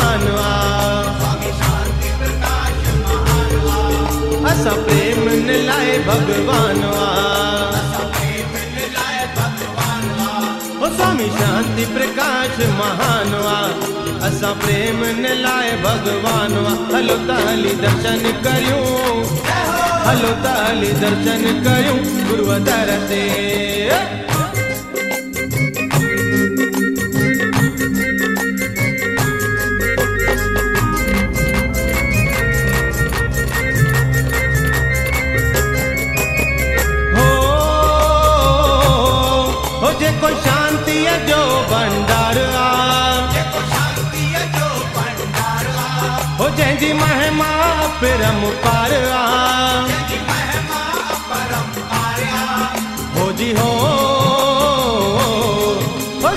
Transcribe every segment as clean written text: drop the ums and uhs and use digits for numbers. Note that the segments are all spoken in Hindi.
महान असा प्रेम लाए भगवान स्वामी शांति प्रकाश महान असा प्रेम लाए भगवान हलो ताली दर्शन करूं हलो ताली दर्शन करूं गुरु दर ते जेको शांति जो भंडार हो जैसी महिमा परम्पार हो जी हो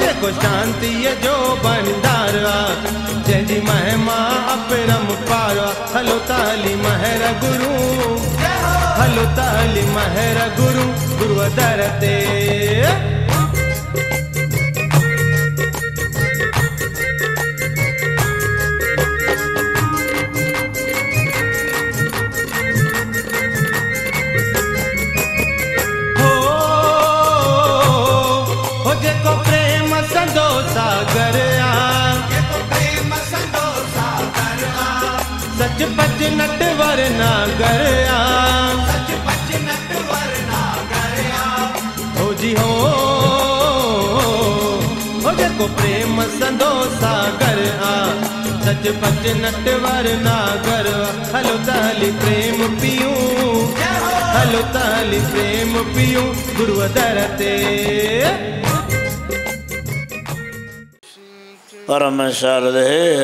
जेको शांति जो भंडार जैसी महिमा परम्पार हलो ताली महर गुरु हलो ताली महर गुरु गुरु दर ते सच पच नटवर नागर हो जी हो जेको प्रेम संदो सागर सच पच नटवर नागर हलो ताली प्रेम पियूं हलो ताली प्रेम पियूं गुरु दर ते परम शारदेय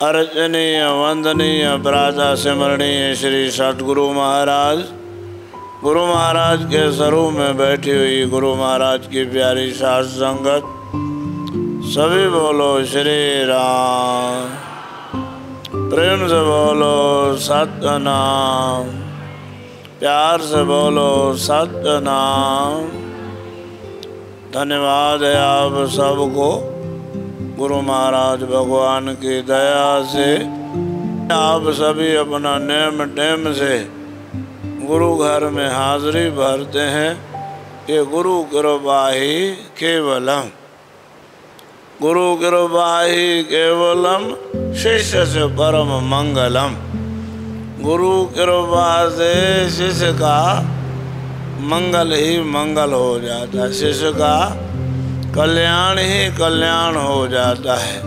अर्चनीय वंदनीय प्रातः सिमरणीय श्री सतगुरु महाराज गुरु महाराज के स्वरूप में बैठी हुई गुरु महाराज की प्यारी साथ संगत सभी बोलो श्री राम प्रेम से बोलो सतनाम प्यार से बोलो सतनाम। धन्यवाद है आप सबको गुरु महाराज भगवान की दया से आप सभी अपना नेम टेम से गुरु घर में हाजिरी भरते हैं। ये गुरु कृपा ही केवलम गुरु कृपा ही केवलम शिष्य से परम मंगलम। गुरु कृपा से शिष्य का मंगल ही मंगल हो जाता है, शिष्य का कल्याण ही कल्याण हो जाता है।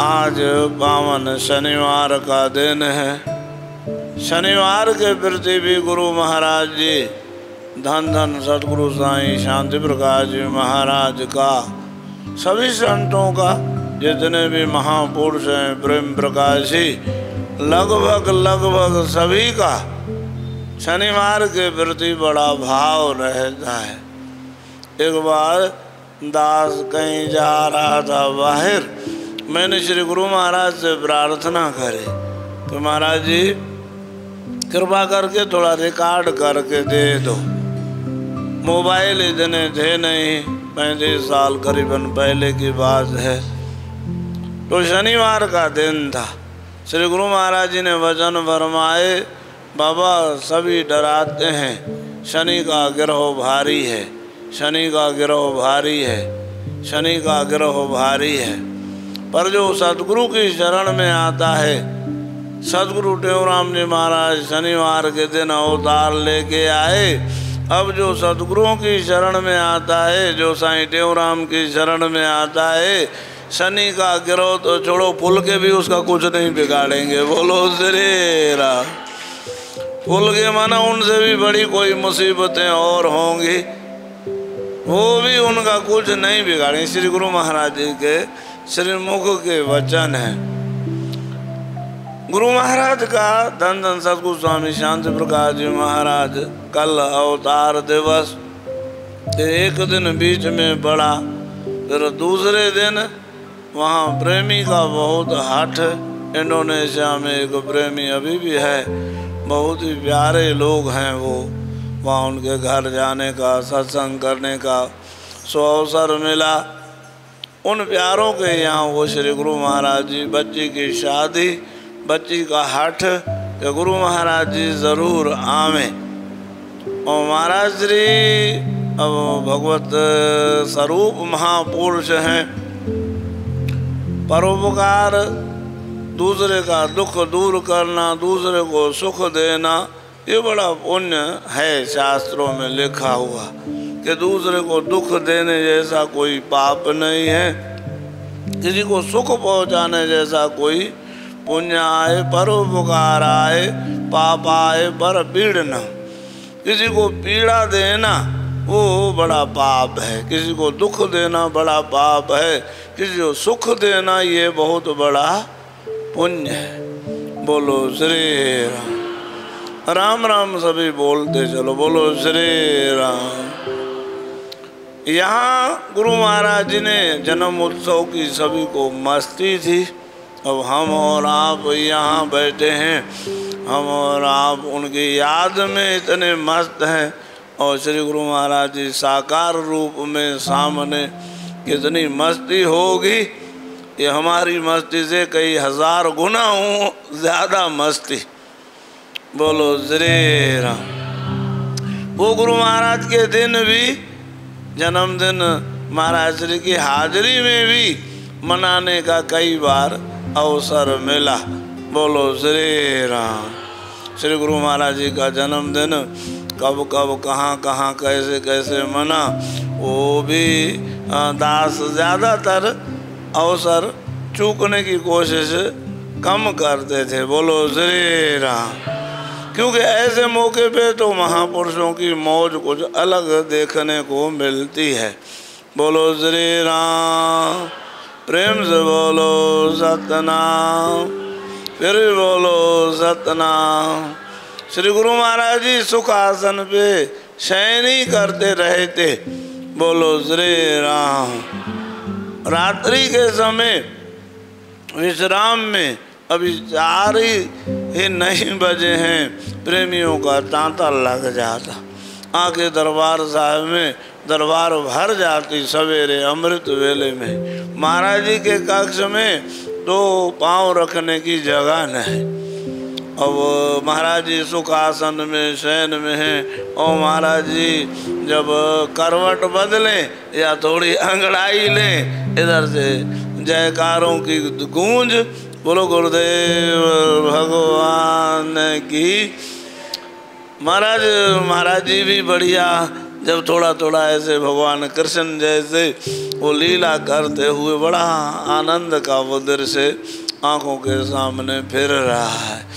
आज पावन शनिवार का दिन है। शनिवार के प्रति भी गुरु महाराज जी धन धन सतगुरु साईं शांति प्रकाश जी महाराज का सभी संतों का जितने भी महापुरुष हैं प्रेम प्रकाशी लगभग सभी का शनिवार के प्रति बड़ा भाव रहता है। एक बार दास कहीं जा रहा था बाहर, मैंने श्री गुरु महाराज से प्रार्थना करी कि महाराज जी कृपा करके थोड़ा रिकॉर्ड करके दे दो। मोबाइल इतने थे नहीं, 35 साल करीबन पहले की बात है। तो शनिवार का दिन था। श्री गुरु महाराज जी ने वचन फरमाए, बाबा सभी डराते हैं शनि का ग्रह भारी है, शनि का ग्रह भारी है, शनि का ग्रह भारी है। पर जो सतगुरु की शरण में आता है, सतगुरु टेवराम जी महाराज शनिवार के दिन अवतार लेके आए। अब जो सतगुरुओं की शरण में आता है, जो साईं टेवराम की शरण में आता है, शनि का गिरोह तो छोड़ो, फूल के भी उसका कुछ नहीं बिगाड़ेंगे। बोलो श्री राम। फूल के माना उनसे भी बड़ी कोई मुसीबतें और होंगी, वो भी उनका कुछ नहीं बिगाड़ेंगे। श्री गुरु महाराज जी के श्रीमुख के वचन हैं। गुरु महाराज का धन धन सतगुरु स्वामी शांति प्रकाश जी महाराज कल अवतार दिवस, एक दिन बीच में पड़ा, फिर दूसरे दिन वहाँ प्रेमी का बहुत हठ। इंडोनेशिया में एक प्रेमी अभी भी है, बहुत ही प्यारे लोग हैं वो। वहाँ उनके घर जाने का, सत्संग करने का अवसर मिला। उन प्यारों के यहाँ वो श्री गुरु महाराज जी बच्ची की शादी, बच्ची का हठ कि गुरु महाराज जी ज़रूर आवे। और महाराज श्री अब भगवत स्वरूप महापुरुष हैं। परोपकार, दूसरे का दुख दूर करना, दूसरे को सुख देना, ये बड़ा पुण्य है। शास्त्रों में लिखा हुआ कि दूसरे को दुख देने जैसा कोई पाप नहीं है, किसी को सुख पहुंचाने जैसा कोई पुण्य आए। परोपकार आए पाप आए पर पीड़ना, किसी को पीड़ा देना वो बड़ा पाप है, किसी को दुख देना बड़ा पाप है, किसी को सुख देना ये बहुत बड़ा पुण्य है। बोलो श्री राम। राम राम सभी बोलते चलो, बोलो श्री राम। यहाँ गुरु महाराज जी ने जन्म उत्सव की सभी को मस्ती थी। अब हम और आप यहाँ बैठे हैं, हम और आप उनकी याद में इतने मस्त हैं। और श्री गुरु महाराज जी साकार रूप में सामने, कितनी मस्ती होगी। ये हमारी मस्ती से कई हजार गुना हो ज़्यादा मस्ती। बोलो श्री राम। वो गुरु महाराज के दिन भी, जन्मदिन महाराज श्री की हाजिरी में भी मनाने का कई बार अवसर मिला। बोलो श्री राम। श्री गुरु महाराज जी का जन्मदिन कब कब कहाँ कहाँ कैसे कैसे मना, वो भी दास ज़्यादातर अवसर चूकने की कोशिश कम करते थे। बोलो श्री राम। क्योंकि ऐसे मौके पे तो महापुरुषों की मौज कुछ अलग देखने को मिलती है। बोलो श्री राम। प्रेम से बोलो सतनाम, फिर भी बोलो सतनाम। श्री गुरु महाराज जी सुखासन पे शयन ही करते रहते। बोलो श्री राम। रात्रि के समय विश्राम में अभी 4 ही नहीं बजे हैं, प्रेमियों का तांता लग जाता। आके दरबार साहब में दरबार भर जाती सवेरे अमृत वेले में। महाराज जी के कक्ष में 2 पाँव रखने की जगह नहीं। अब महाराज जी सुखासन में शयन में हैं, और महाराज जी जब करवट बदलें या थोड़ी अंगड़ाई लें, इधर से जयकारों की गूंज। बोलो गुरुदेव भगवान की। महाराज जी भी बढ़िया, जब थोड़ा थोड़ा ऐसे भगवान कृष्ण जैसे वो लीला करते हुए बड़ा आनंद का वो दृश्य आँखों के सामने फिर रहा है।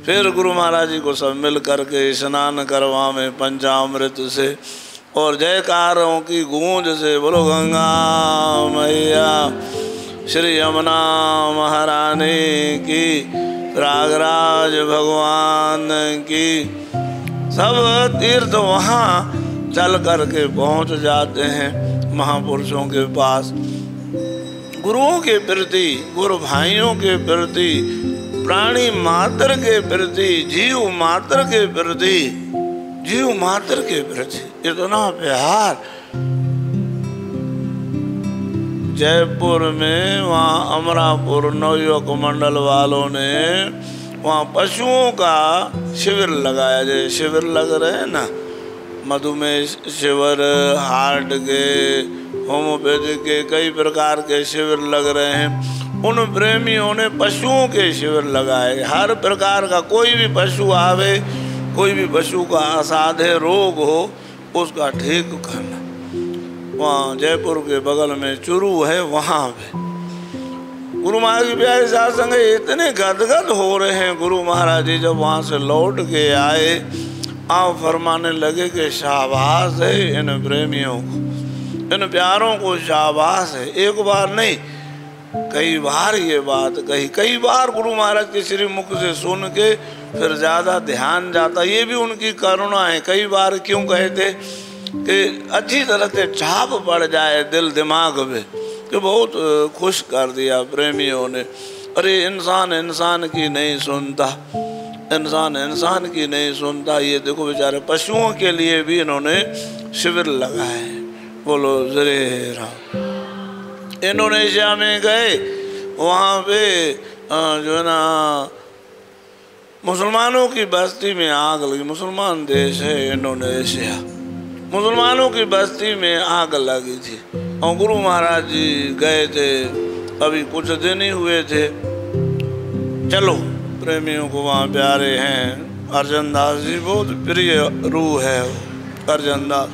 फिर गुरु महाराज जी को सब मिल करके स्नान करवावे पंचामृत से और जयकारों की गूंज से। बोलो गंगा मैया, श्री यमुना महारानी की, प्रयागराज भगवान की। सब तीर्थ वहाँ चल करके पहुँच जाते हैं महापुरुषों के पास। गुरुओं के प्रति, गुरु भाइयों के प्रति, प्राणी मात्र के प्रति, जीव मात्र के प्रति, जीव मात्र के प्रति इतना प्यार। जयपुर में वहाँ अमरापुर नवयुवक मंडल वालों ने वहाँ पशुओं का शिविर लगाया। जैसे शिविर लग रहे हैं ना, मधुमेह शिविर, हार्ट के, होम्योपैथी के, कई प्रकार के शिविर लग रहे हैं। उन प्रेमियों ने पशुओं के शिविर लगाए। हर प्रकार का कोई भी पशु आवे, कोई भी पशु का असाध्य रोग हो, उसका ठीक करना। वहाँ जयपुर के बगल में चुरू है, वहाँ पे गुरु महाराज की प्यारे साथ संग इतने गदगद हो रहे हैं। गुरु महाराज जी जब वहाँ से लौट के आए, आप फरमाने लगे कि शाबाश है इन प्रेमियों को, इन प्यारों को शाबाश है। एक बार नहीं, कई बार ये बात कही। कई बार गुरु महाराज के श्री मुख से सुन के फिर ज़्यादा ध्यान जाता। ये भी उनकी करुणा है। कई बार क्यों कहते कि अच्छी तरह से छाप पड़ जाए दिल दिमाग में, कि बहुत खुश कर दिया प्रेमियों ने। अरे इंसान इंसान की नहीं सुनता, इंसान इंसान की नहीं सुनता। ये देखो बेचारे पशुओं के लिए भी इन्होंने शिविर लगाए। बोलो श्री राम। इंडोनेशिया में गए, वहाँ पे जो है ना मुसलमानों की बस्ती में आग लगी। मुसलमान देश है इंडोनेशिया, मुसलमानों की बस्ती में आग लगी थी और गुरु महाराज जी गए थे, अभी कुछ दिन ही हुए थे। चलो प्रेमियों को वहाँ प्यारे हैं अर्जन दास जी, बहुत प्रिय रूह है अर्जन दास।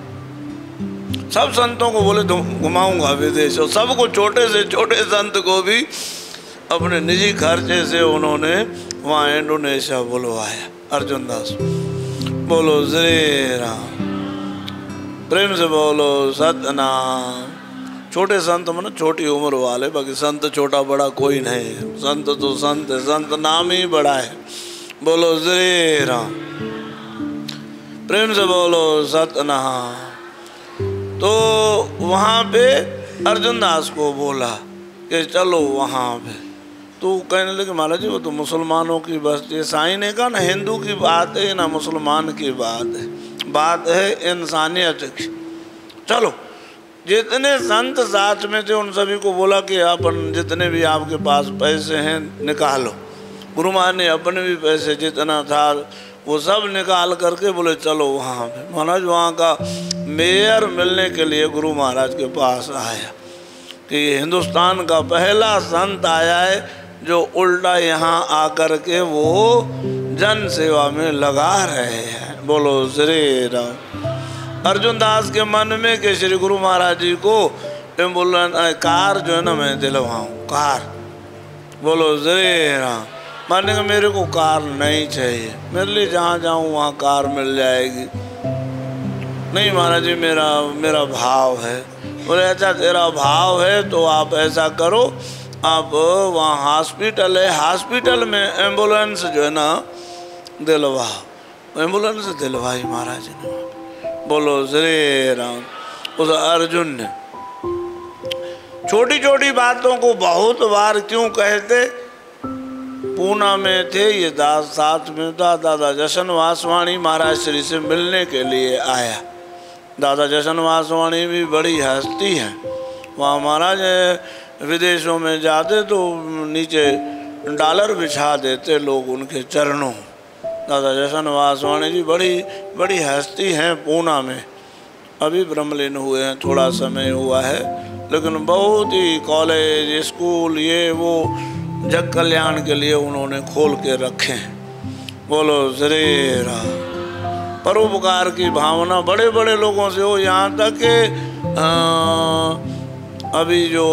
सब संतों को बोले घुमाऊंगा विदेश, और सबको छोटे से छोटे संत को भी अपने निजी खर्चे से उन्होंने वहाँ इंडोनेशिया बुलवाया। अर्जुन दास बोलो श्री राम, प्रेम से बोलो सतनाम। छोटे संत मन छोटी उम्र वाले, बाकी संत छोटा बड़ा कोई नहीं है। संत तो संत है, संत नाम ही बड़ा है। बोलो श्री राम, प्रेम से बोलो सतनाम। तो वहाँ पे अर्जुन दास को बोला कि चलो वहाँ पे, तो कहने लगे महाराज जी वो तो मुसलमानों की बस्ती है। साईं ने कहा ना हिंदू की बात है ना मुसलमान की बात है, बात है इंसानियत की। चलो जितने संत साथ में थे उन सभी को बोला कि अपन जितने भी आपके पास पैसे हैं निकालो। गुरु महाराज ने अपने भी पैसे जितना था वो सब निकाल करके बोले चलो वहाँ पे। महाराज वहाँ का मेयर मिलने के लिए गुरु महाराज के पास आया कि हिंदुस्तान का पहला संत आया है जो उल्टा यहाँ आकर के वो जन सेवा में लगा रहे हैं। बोलो श्री राम। अर्जुन दास के मन में कि श्री गुरु महाराज जी को एम्बुलेंस कार जो है ना मैं दिलवाऊँ, कार। बोलो श्री राम। मानने का मेरे को कार नहीं चाहिए, मेरे लिए जहाँ जाऊँ वहाँ कार मिल जाएगी। नहीं महाराज जी मेरा भाव है। बोले अच्छा तेरा भाव है तो आप ऐसा करो, आप वहाँ हॉस्पिटल है, हॉस्पिटल में एम्बुलेंस जो है ना दिलवाओ। एम्बुलेंस दिलवाई महाराज जी ने। बोलो श्री राम। उस अर्जुन ने छोटी छोटी बातों को बहुत बार क्यों कहते। पूना में थे ये दास, साथ में था दादा जशन वासवाणी महाराज श्री से मिलने के लिए आया। दादा जशन वासवाणी भी बड़ी हस्ती है। वहाँ महाराज विदेशों में जाते तो नीचे डॉलर बिछा देते लोग उनके चरणों। दादा जशन वासवाणी जी बड़ी हस्ती हैं पूना में। अभी ब्रह्मलीन हुए हैं, थोड़ा समय हुआ है, लेकिन बहुत ही कॉलेज स्कूल ये वो जग कल्याण के लिए उन्होंने खोल के रखे हैं। बोलो श्री राम। परोपकार की भावना बड़े बड़े लोगों से हो, यहाँ तक कि अभी जो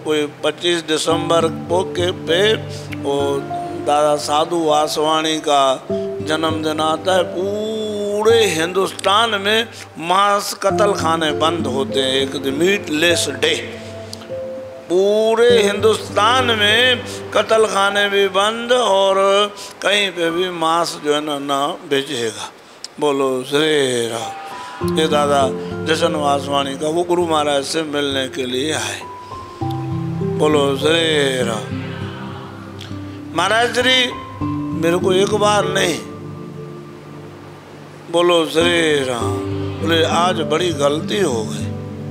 कोई 25 दिसंबर को के पे वो दादा साधु वासवाणी का जन्मदिन आता है। पूरे हिंदुस्तान में मांस कत्ल खाने बंद होते हैं, एक मीटलेस डे। पूरे हिंदुस्तान में कत्ल खाने भी बंद और कहीं पे भी मांस जो है ना बेचेगा। बोलो श्री राम। ये दादा जशन वासवाणी का वो गुरु महाराज से मिलने के लिए आए। बोलो श्री राम। महाराज श्री मेरे को एक बार नहीं, बोलो श्री राम। बोले आज बड़ी गलती हो गई।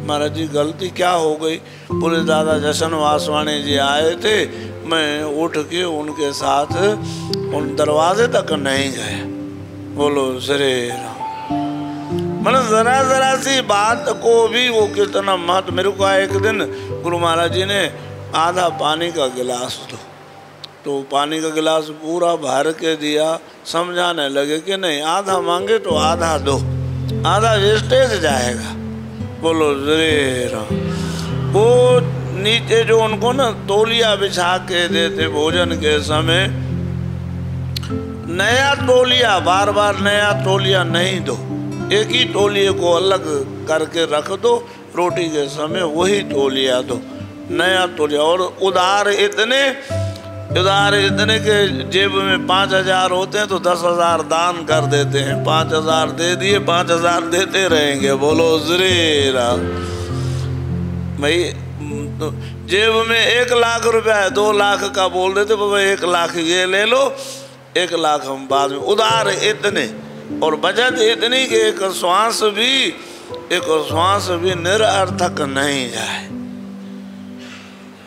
महाराज जी गलती क्या हो गई। बोले दादा जशन वासवाणी जी आए थे, मैं उठ के उनके साथ उन दरवाजे तक नहीं गया। बोलो श्री राम। मतलब जरा सी बात को भी वो कितना महत्व। मेरे को एक दिन गुरु महाराज जी ने आधा पानी का गिलास दो, तो पानी का गिलास पूरा भर के दिया। समझाने लगे कि नहीं आधा मांगे तो आधा दो, आधा वेस्टेज जाएगा। बोलो श्री राम। वो नीचे जो उनको ना तौलिया बिछा के देते भोजन के समय, नया तौलिया बार बार नया तौलिया नहीं दो, एक ही तौलिए को अलग करके रख दो, रोटी के समय वही तौलिया दो, नया तौलिया। और उधार इतने के जेब में 5,000 होते हैं तो 10,000 दान कर देते हैं। 5,000 दे दिए, 5,000 देते रहेंगे। बोलो श्री राम। भाई तो जेब में 1 लाख रुपया है, 2 लाख का बोल देते बाबा 1 लाख ये ले लो, 1 लाख हम बाद में। उधार इतने और बचत इतनी कि एक श्वास भी निरर्थक नहीं जाए।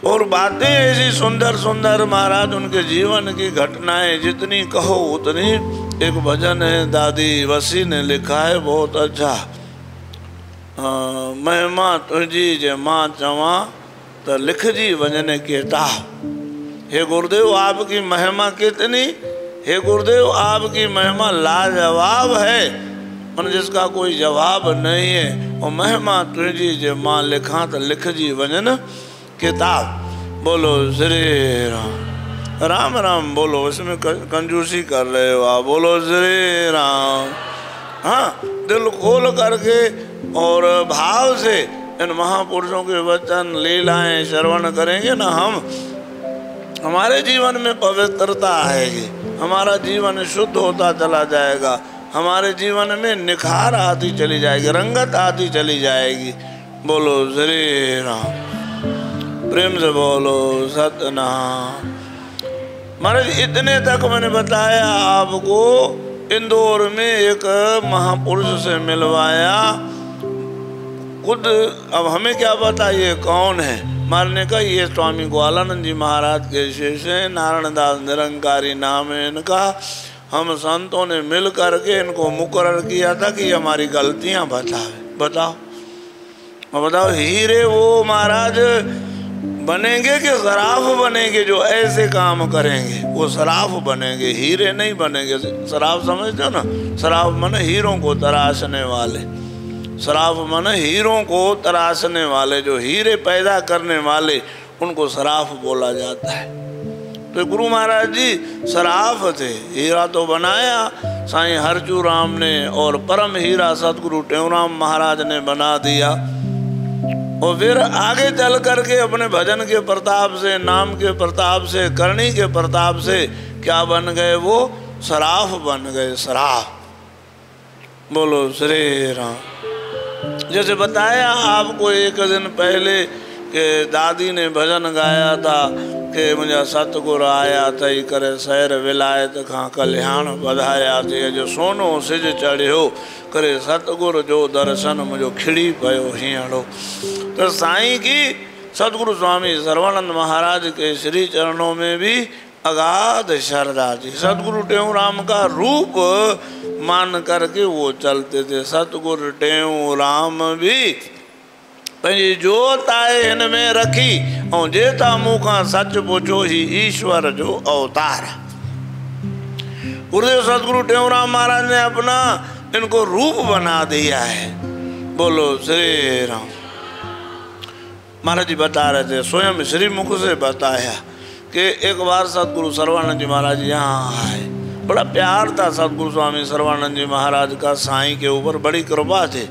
और बातें ऐसी सुंदर सुंदर महाराज, उनके जीवन की घटनाएं जितनी कहो उतनी। एक भजन है दादी वसी ने लिखा है, बहुत अच्छा। महिमा तुझी जे मां चवा तो लिख जी वजन किताब। हे गुरुदेव आपकी महिमा कितनी, हे गुरुदेव आपकी महिमा लाजवाब है, और जिसका कोई जवाब नहीं है। और महिमा तुझी जे मां लिखा तो लिख जी वजन किताब। बोलो श्री राम। राम राम बोलो, इसमें कंजूसी कर रहे हो आप। बोलो श्री राम। हाँ, दिल खोल करके और भाव से इन महापुरुषों के वचन लीलाएं श्रवण करेंगे ना हम, हमारे जीवन में पवित्रता आएगी, हमारा जीवन शुद्ध होता चला जाएगा, हमारे जीवन में निखार आती चली जाएगी, रंगत आती चली जाएगी। बोलो श्री राम। प्रेम से बोलो सतनाम। महाराज इतने तक मैंने बताया आपको। इंदौर में एक महापुरुष से मिलवाया, खुद अब हमें क्या पता ये कौन है। मारने का ये स्वामी ग्वालानंद जी महाराज के शिष्य हैं, नारायण दास निरंकारी नाम है इनका। हम संतों ने मिल करके इनको मुकर्रर किया था कि हमारी गलतियां बताओ। बताओ हीरे वो महाराज बनेंगे कि शराफ बनेंगे? जो ऐसे काम करेंगे वो शराफ बनेंगे, हीरे नहीं बनेंगे। शराफ समझते हो ना? शराफ माने हीरों को तराशने वाले, शराफ माने हीरों को तराशने वाले, जो हीरे पैदा करने वाले उनको शराफ बोला जाता है। तो गुरु महाराज जी शराफ थे, हीरा तो बनाया साईं हरचू राम ने, और परम हीरा सतगुरु टेऊराम महाराज ने बना दिया। और फिर आगे चल करके अपने भजन के प्रताप से, नाम के प्रताप से, करनी के प्रताप से क्या बन गए? वो शराफ बन गए, शराफ। बोलो श्री राम। जैसे बताया आपको एक दिन पहले कि दादी ने भजन गाया था कि मुझे सतगुरु आया थई करे शहर विलायत खां कल्याण बधाया थे, जो सोनो सिज चढ़ियो करे सतगुरु जो दर्शन मुझो खिड़ी पयो हीअड़ो। तो साईं की सतगुरु स्वामी सर्वानंद महाराज के श्री चरणों में भी अगाध श्रद्धा थी। सतगुरु टेऊराम का रूप मान करके वो चलते थे। सतगुरु टेऊराम भी पंहिंजी जोत आहे हिन में रखी, और जेता मुँह का सच पुछो ही ईश्वर जो अवतार। गुरुदेव सतगुरु टेऊराम महाराज ने अपना इनको रूप बना दिया है। बोलो श्री राम। महाराज जी बता रहे थे, स्वयं श्रीमुख से बताया कि एक बार सतगुरु सर्वानंद जी महाराज यहाँ आए। बड़ा प्यार था सतगुरु स्वामी सर्वानंद जी महाराज का साईं के ऊपर, बड़ी कृपा थी।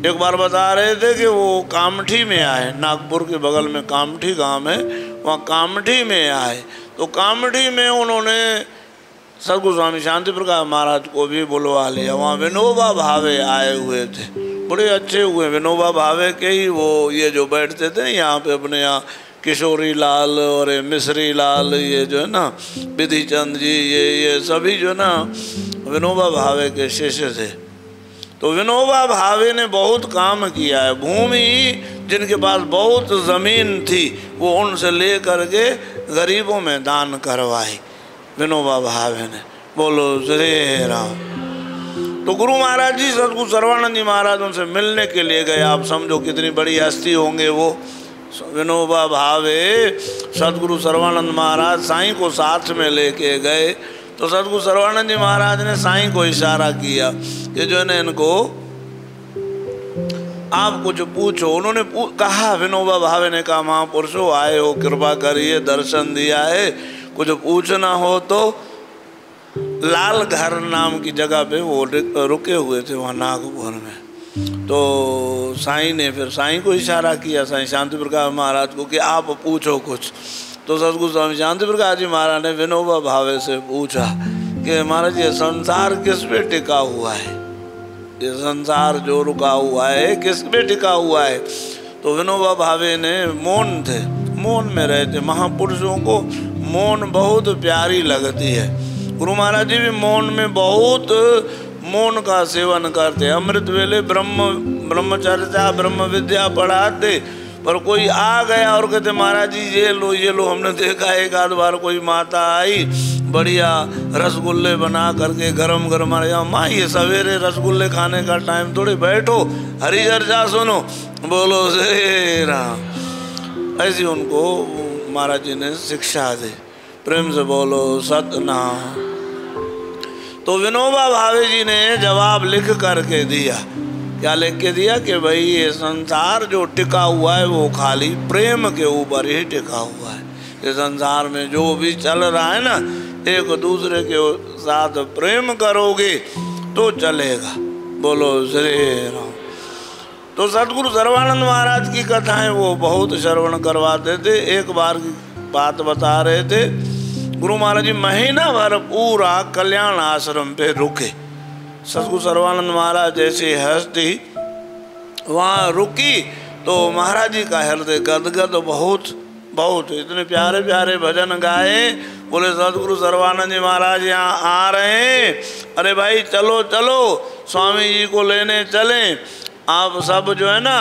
एक बार बता रहे थे कि वो कामठी में आए, नागपुर के बगल में कामठी गांव है, वहाँ कामठी में आए। तो कामठी में उन्होंने सतगुरु स्वामी शांति प्रकाश महाराज को भी बुलवा लिया। वहाँ विनोबा भावे आए हुए थे, बड़े अच्छे हुए। विनोबा भावे के ही वो ये जो बैठते थे यहाँ पे अपने यहाँ, किशोरी लाल और मिश्री लाल, ये जो है ना विधि चंद जी, ये सभी जो है ना विनोबा भावे के शिष्य थे। तो विनोबा भावे ने बहुत काम किया है। भूमि जिनके पास बहुत ज़मीन थी वो उनसे ले करके गरीबों में दान करवाई विनोबा भावे ने। बोलो श्री राम। तो गुरु महाराज जी सतगुरु सर्वानंद जी महाराज उनसे मिलने के लिए गए। आप समझो कितनी बड़ी हस्ती होंगे वो। विनोबा भावे सतगुरु सर्वानंद महाराज साईं को साथ में लेके गए। तो सतगुरु सर्वानंद जी महाराज ने साईं को इशारा किया कि जो है ना इनको आप कुछ पूछो। उन्होंने कहा, विनोबा भावे ने कहा, महापुरुषों आए हो, कृपा करिए, दर्शन दिया है, कुछ पूछना हो तो। लाल घर नाम की जगह पे वो रुके हुए थे वहाँ नागपुर में। तो साईं ने फिर साईं को इशारा किया, साईं शांति प्रकाश महाराज को, कि आप पूछो कुछ। तो सतगुरु स्वामी शांति प्रकाश जी महाराज ने विनोबा भावे से पूछा कि महाराज ये संसार किस पे टिका हुआ है? ये संसार जो रुका हुआ है किस पे टिका हुआ है? तो विनोबा भावे ने, मौन थे, मौन में रहते। महापुरुषों को मौन बहुत प्यारी लगती है। गुरु महाराज जी भी मौन में बहुत मौन का सेवन करते। अमृत वेले ब्रह्मचर्या ब्रह्म विद्या पढ़ाते, पर कोई आ गया और कहते महाराज जी ये लो। हमने देखा एक आध बार कोई माता आई बढ़िया रसगुल्ले बना करके गरम गरम, माँ ये सवेरे रसगुल्ले खाने का टाइम, थोड़ी बैठो हरी चर्चा सुनो, बोलो श्री राम। ऐसी उनको महाराज जी ने शिक्षा दी। प्रेम से बोलो सतनाम। तो विनोबा भावे जी ने जवाब लिख करके दिया। क्या लिख के दिया कि भाई ये संसार जो टिका हुआ है वो खाली प्रेम के ऊपर ही टिका हुआ है। ये संसार में जो भी चल रहा है ना, एक दूसरे के साथ प्रेम करोगे तो चलेगा। बोलो श्री राम। तो सतगुरु सर्वानंद महाराज की कथाएं वो बहुत श्रवण करवाते थे। एक बार की बात बता रहे थे, गुरु महाराज जी महीना भर पूरा कल्याण आश्रम पे रुके। सतगुरु सर्वानंद महाराज जैसी हस्ती वहाँ रुकी तो महाराज जी का हृदय गदगद बहुत इतने प्यारे प्यारे भजन गाए। बोले सतगुरु सर्वानंद जी महाराज यहाँ आ रहे हैं, अरे भाई चलो चलो स्वामी जी को लेने चलें। आप सब जो है ना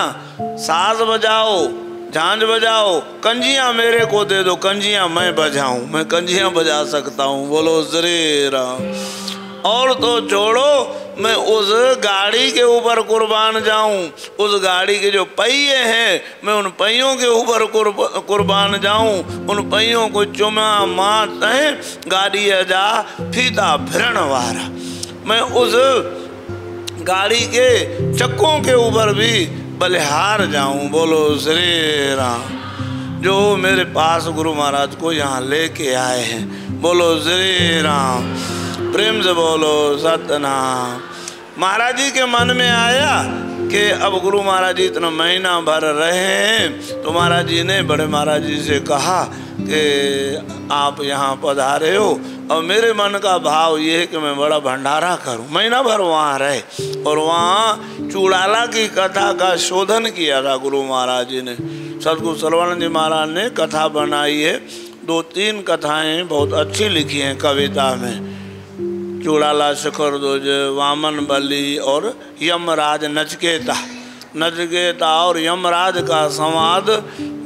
साज बजाओ, झांझ बजाओ, कंजियां मेरे को दे दो, कंजियां मैं बजाऊं, मैं कंजियां बजा सकता हूँ। बोलो श्री राम। और तो छोड़ो मैं उस गाड़ी के ऊपर कुर्बान जाऊं, उस गाड़ी के जो पहिए हैं मैं उन पहियों के ऊपर कुर्बान जाऊं, उन पहियों को चुमा मात है गाड़ी जा फीता फिरण वारा, मैं उस गाड़ी के चक्कों के ऊपर भी बलिहार जाऊं। बोलो श्री राम। जो मेरे पास गुरु महाराज को यहाँ लेके आए हैं, बोलो श्री राम। प्रेम से बोलो सतनाम। महाराज जी के मन में आया कि अब गुरु महाराज जी इतना महीना भर रहे हैं, तो महाराज जी ने बड़े महाराज जी से कहा कि आप यहाँ पधारे हो और मेरे मन का भाव ये है कि मैं बड़ा भंडारा करूं। महीना भर वहाँ रहे और वहाँ चूड़ाला की कथा का शोधन किया था गुरु महाराज जी ने। सतगुरु सर्वानंद जी महाराज ने कथा बनाई है, 2-3 कथाएं बहुत अच्छी लिखी हैं कविता में। चूड़ाला शिखर ध्वज, वामन बलि और यमराज नचकेता और यमराज का संवाद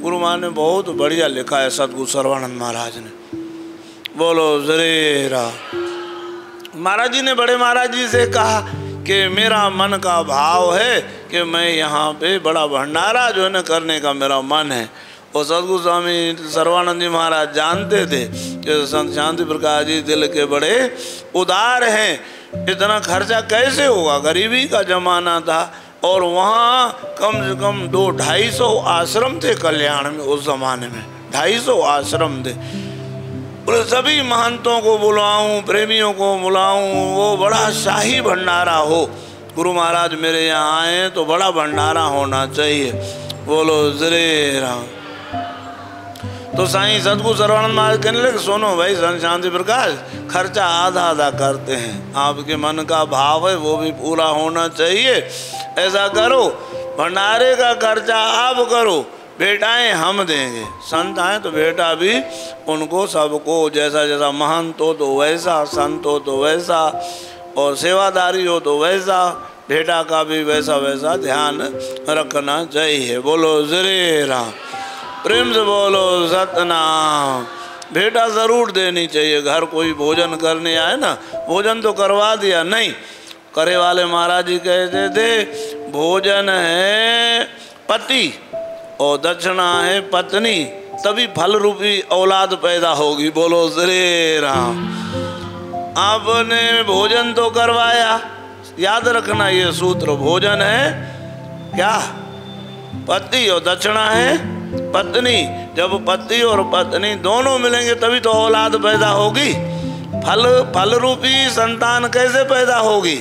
गुरु महाराज ने बहुत बढ़िया लिखा है सतगुरु सर्वानंद महाराज ने। बोलो श्री राम। महाराज जी ने बड़े महाराज जी से कहा कि मेरा मन का भाव है कि मैं यहाँ पे बड़ा भंडारा जो है न करने का मेरा मन है। और सतगुरु स्वामी सर्वानंद जी महाराज जानते थे कि संत शांति प्रकाश जी दिल के बड़े उदार हैं, इतना खर्चा कैसे होगा, गरीबी का जमाना था और वहाँ कम से कम 200-250 आश्रम थे कल्याण में। उस जमाने में 250 आश्रम थे। बोले सभी महंतों को बुलाऊं, प्रेमियों को बुलाऊं, वो बड़ा शाही भंडारा हो। गुरु महाराज मेरे यहाँ आए तो बड़ा भंडारा होना चाहिए। बोलो श्री राम। तो साईं सतगुरु सर्वानंद महाराज कहने लगे सुनो भाई संत शांति प्रकाश, खर्चा आधा करते हैं, आपके मन का भाव है वो भी पूरा होना चाहिए। ऐसा करो भंडारे का खर्चा आप करो, बेटाएं हम देंगे। संत आए तो बेटा भी उनको सबको जैसा जैसा महंत हो तो वैसा, संत हो तो वैसा, और सेवादारी हो तो वैसा, बेटा का भी वैसा वैसा ध्यान रखना चाहिए। बोलो श्री राम। प्रेम से बोलो सतनाम। बेटा ज़रूर देनी चाहिए। घर कोई भोजन करने आए ना, भोजन तो करवा दिया नहीं, करे वाले महाराज जी कहते थे भोजन है पति और दक्षिणा है पत्नी, तभी फल रूपी औलाद पैदा होगी। बोलो श्री राम। आपने भोजन तो करवाया, याद रखना ये सूत्र, भोजन है क्या पति और दक्षिणा है पत्नी। जब पति और पत्नी दोनों मिलेंगे तभी तो औलाद पैदा होगी। फल रूपी संतान कैसे पैदा होगी।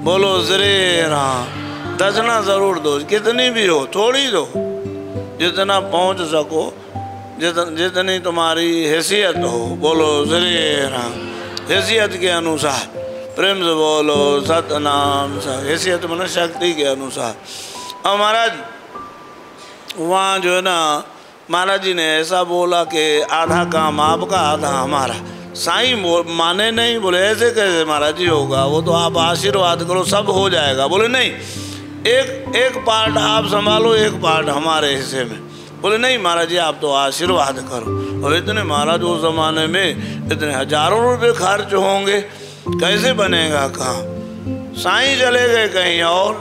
बोलो श्री राम। दक्षिणा जरूर दो, कितनी भी हो, थोड़ी दो, जितना पहुंच सको, जितनी तुम्हारी हैसियत हो। बोलो श्री राम। हैसियत के अनुसार। प्रेम से बोलो सतनाम। हैसियत मन शक्ति के अनुसार। और महाराज वहाँ जो है ना महाराज जी ने ऐसा बोला कि आधा काम आपका आधा हमारा। साईं माने नहीं, बोले ऐसे कैसे महाराज जी होगा, वो तो आप आशीर्वाद करो सब हो जाएगा। बोले नहीं, एक पार्ट आप संभालो, एक पार्ट हमारे हिस्से में। बोले नहीं महाराज जी आप तो आशीर्वाद करो। और इतने महाराज उस जमाने में इतने हजारों रुपए खर्च होंगे, कैसे बनेगा कहाँ। साईं चले गए कहीं और,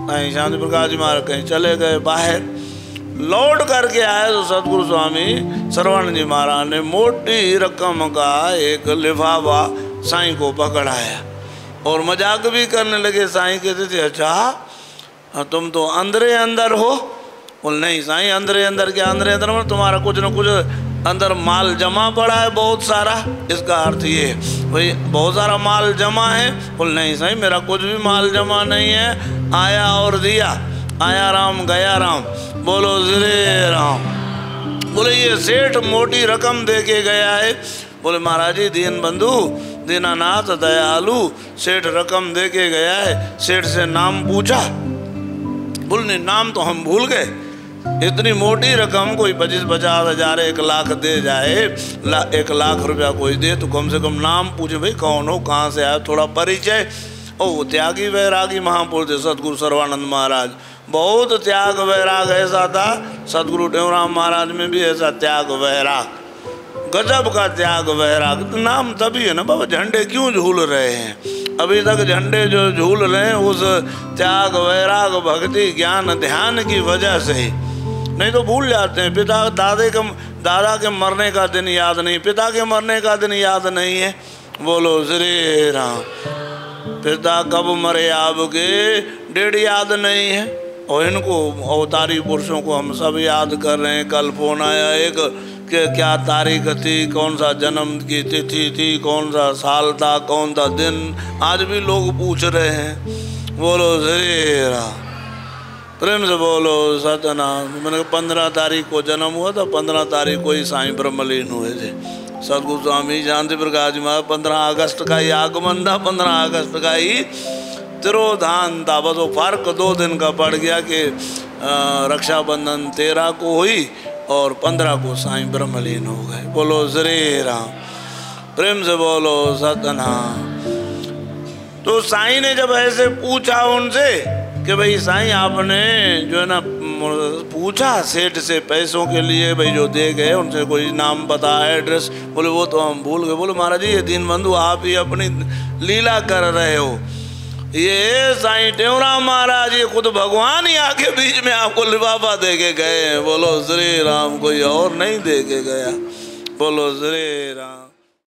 साईं शांति प्रकाश जी महाराज कहीं चले गए बाहर। लौट करके आए तो सतगुरु स्वामी सरवण जी महाराज ने मोटी रकम का एक लिफाफा साईं को पकड़ाया और मजाक भी करने लगे। साईं कहते थे अच्छा तुम तो अंदरे अंदर हो। बोल नहीं साईं अंदरे अंदर क्या, अंदरे अंदर में तुम्हारा कुछ न कुछ अंदर माल जमा पड़ा है बहुत सारा, इसका अर्थ ये है भाई बहुत सारा माल जमा है। बोल नहीं साईं मेरा कुछ भी माल जमा नहीं है, आया और दिया, आया राम गया राम, बोलो श्री राम। बोले ये सेठ मोटी रकम दे के गया है। बोले महाराज जी दीन बंधु दीनानाथ दयालु सेठ रकम दे के गया है, सेठ से नाम पूछा। बोले नाम तो हम भूल गए, इतनी मोटी रकम कोई 25-50 हजार 1 लाख दे जाए, 1 लाख रुपया कोई दे तो कम से कम नाम पूछे भाई कौन हो, कहाँ से आया, थोड़ा परिचय। ओ वो त्यागी वैरागी महापुरुष थे सतगुरु सर्वानंद महाराज, बहुत त्याग वैराग ऐसा था। सतगुरु टेवराम महाराज में भी ऐसा त्याग वैराग, गजब का त्याग वैराग। तो नाम तभी है ना बाबा, झंडे क्यों झूल रहे हैं अभी तक, झंडे जो झूल रहे हैं उस त्याग वैराग भक्ति ज्ञान ध्यान की वजह से ही, नहीं तो भूल जाते हैं। दादा के मरने का दिन याद नहीं, पिता के मरने का दिन याद नहीं है, बोलो श्री राम। पिता कब मरे आपके डेढ़ याद नहीं है, और इनको अवतारी पुरुषों को हम सब याद कर रहे हैं। कल फोन आया एक कि क्या तारीख थी, कौन सा जन्म की तिथि थी, कौन सा साल था, कौन सा दिन, आज भी लोग पूछ रहे हैं। बोलो श्री राम, प्रेम से बोलो सतनाम। मैंने 15 तारीख को जन्म हुआ था, 15 तारीख को ही साईं ब्रह्मलीन हुए थे सतगुरु स्वामी शांति प्रकाश जी महाराज। 15 अगस्त का ही आगमन था, 15 अगस्त का ही तिरोधान था। बस वो फर्क 2 दिन का पड़ गया कि रक्षाबंधन 13 को हुई और 15 को साईं ब्रह्मलीन हो गए। बोलो श्री राम, प्रेम से बोलो सतनाम। तो साईं ने जब ऐसे पूछा उनसे कि भाई साईं आपने जो है ना पूछा सेठ से पैसों के लिए, भाई जो दे गए उनसे कोई नाम पता है, एड्रेस। बोले वो तो हम भूल गए। बोले महाराज जी ये दीन बंधु आप ही अपनी लीला कर रहे हो, ये साईं टेवराम महाराज ये खुद भगवान ही आके बीच में आपको लिफाफा दे के गए। बोलो श्री राम, कोई और नहीं दे के गया। बोलो श्री राम।